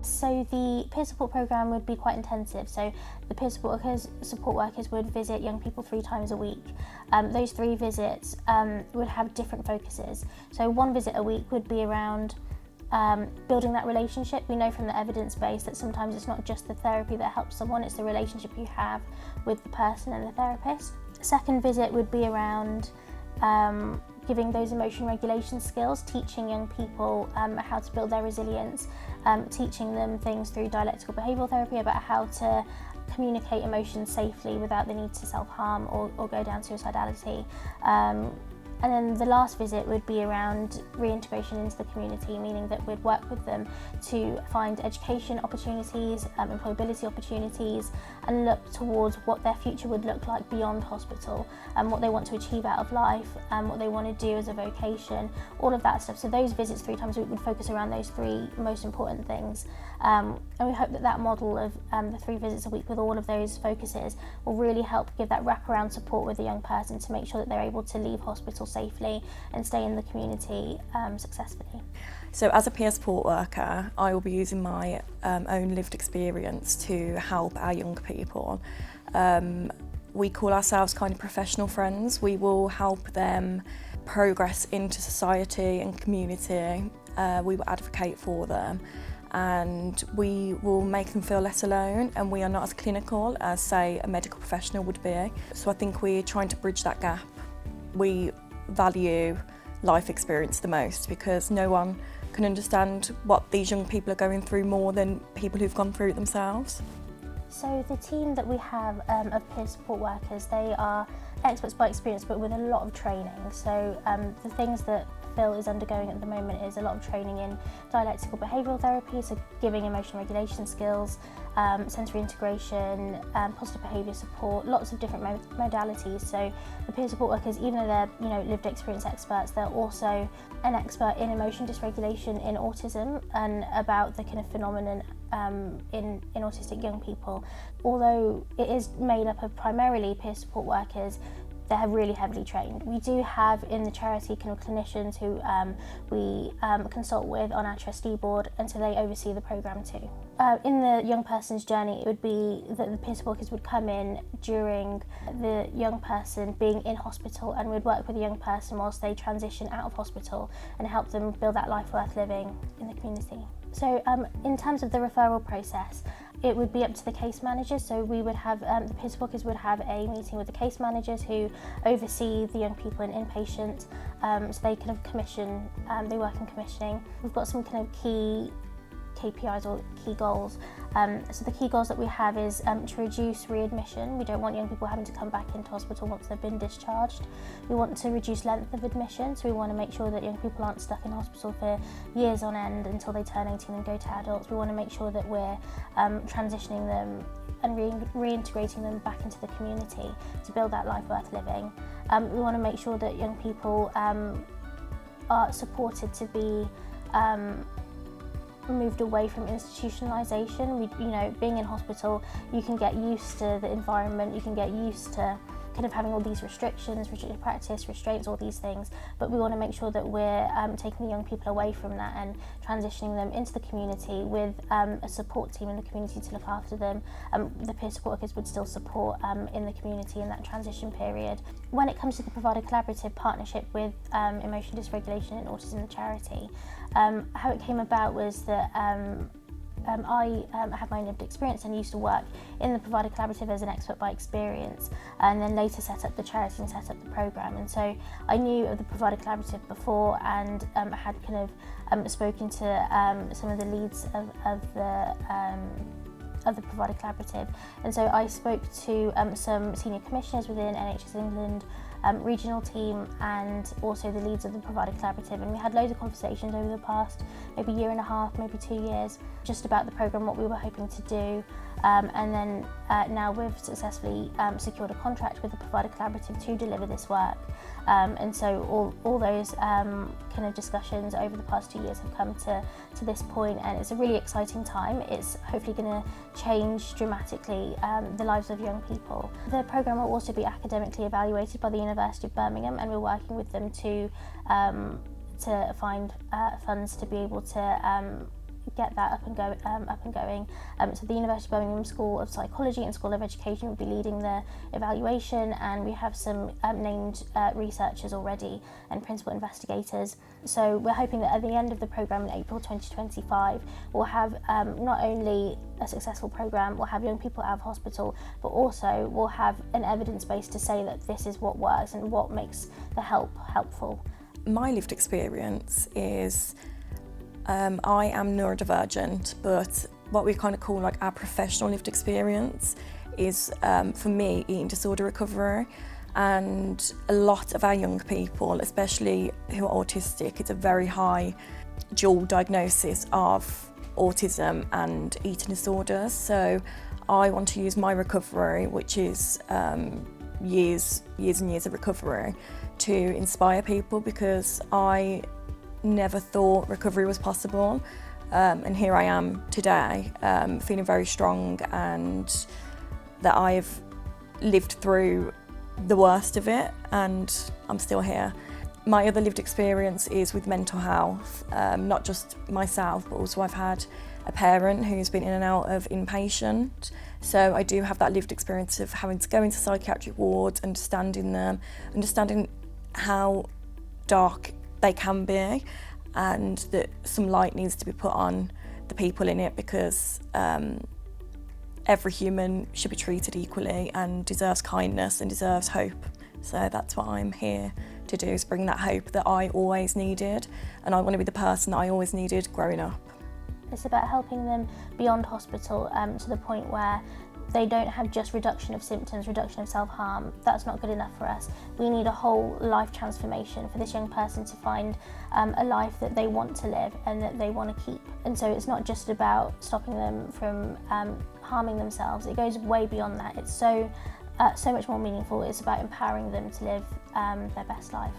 So the peer support programme would be quite intensive. So the peer support workers would visit young people 3 times a week. Those 3 visits would have different focuses. So 1 visit a week would be around building that relationship. We know from the evidence base that sometimes it's not just the therapy that helps someone, it's the relationship you have with the person and the therapist. The second visit would be around giving those emotion regulation skills, teaching young people how to build their resilience, teaching them things through dialectical behavioural therapy about how to communicate emotions safely without the need to self-harm or go down suicidality. And then the last visit would be around reintegration into the community, meaning that we'd work with them to find education opportunities, employability opportunities, and look towards what their future would look like beyond hospital, and what they want to achieve out of life, and what they want to do as a vocation, all of that stuff. So those visits 3 times a week would focus around those 3 most important things. And we hope that that model of the 3 visits a week with all of those focuses will really help give that wraparound support with the young person to make sure that they're able to leave hospital safely and stay in the community successfully. So as a peer support worker, I will be using my own lived experience to help our young people. We call ourselves kind of professional friends. We will help them progress into society and community. We will advocate for them, and we will make them feel less alone, and we are not as clinical as, say, a medical professional would be. So I think we're trying to bridge that gap. We value life experience the most because no one can understand what these young people are going through more than people who've gone through it themselves. So the team that we have of peer support workers, they are experts by experience but with a lot of training. So the things that Phil is undergoing at the moment is a lot of training in dialectical behavioural therapy, so giving emotion regulation skills, sensory integration, positive behaviour support, lots of different modalities. So the peer support workers, even though they're lived experience experts, they're also an expert in emotion dysregulation in autism and about the kind of phenomenon in autistic young people. Although it is made up of primarily peer support workers, they're really heavily trained. We do have in the charity kind of clinicians who we consult with on our trustee board, and so they oversee the programme too. In the young person's journey, it would be that the peer support workers would come in during the young person being in hospital, and we'd work with the young person whilst they transition out of hospital and help them build that life worth living in the community. So in terms of the referral process, it would be up to the case managers. So we would have, the peer support workers would have a meeting with the case managers who oversee the young people in inpatient. So they kind of commission, they work in commissioning. We've got some kind of key KPIs or key goals. So the key goals that we have is to reduce readmission. We don't want young people having to come back into hospital once they've been discharged. We want to reduce length of admission, so we want to make sure that young people aren't stuck in hospital for years on end until they turn 18 and go to adults. We want to make sure that we're transitioning them and reintegrating them back into the community to build that life worth living. We want to make sure that young people are supported to be moved away from institutionalisation. Being in hospital, you can get used to the environment, you can get used to kind of having all these restrictions, restricted practice, restraints, all these things, but we want to make sure that we're taking the young people away from that and transitioning them into the community with a support team in the community to look after them. The peer support workers would still support in the community in that transition period. When it comes to the provider collaborative partnership with Emotion Dysregulation and Autism charity, how it came about was that I have my own lived experience and used to work in the provider collaborative as an expert by experience, and then later set up the charity and set up the programme. And so I knew of the provider collaborative before, and had kind of spoken to some of the leads of the provider collaborative. And so I spoke to some senior commissioners within NHS England, regional team, and also the leads of the provider collaborative, and we had loads of conversations over the past maybe year and a half, maybe 2 years, just about the programme, what we were hoping to do, and then now we've successfully secured a contract with the provider collaborative to deliver this work, and so all those kind of discussions over the past 2 years have come to this point, and it's a really exciting time. It's hopefully going to change dramatically the lives of young people. The programme will also be academically evaluated by the University of Birmingham, and we're working with them to find funds to be able to get that up and going. So the University of Birmingham School of Psychology and School of Education will be leading the evaluation, and we have some named researchers already and principal investigators. So we're hoping that at the end of the programme in April 2025, we'll have not only a successful programme, we'll have young people out of hospital, but also we'll have an evidence base to say that this is what works and what makes the help helpful. My lived experience is I am neurodivergent, but what we kind of call like our professional lived experience is, for me, eating disorder recovery. And a lot of our young people, especially who are autistic, it's a very high dual diagnosis of autism and eating disorders. So I want to use my recovery, which is years and years of recovery, to inspire people, because I never thought recovery was possible, and here I am today, feeling very strong, and that I've lived through the worst of it and I'm still here. My other lived experience is with mental health, not just myself, but also I've had a parent who's been in and out of inpatient. So I do have that lived experience of having to go into psychiatric wards, understanding them, understanding how dark they can be, and that some light needs to be put on the people in it, because every human should be treated equally and deserves kindness and deserves hope. So that's what I'm here to do, is bring that hope that I always needed, and I want to be the person that I always needed growing up. It's about helping them beyond hospital, to the point where they don't have just reduction of symptoms, reduction of self-harm. That's not good enough for us. We need a whole life transformation for this young person to find a life that they want to live and that they want to keep. And so it's not just about stopping them from harming themselves. It goes way beyond that. It's so much more meaningful. It's about empowering them to live their best life.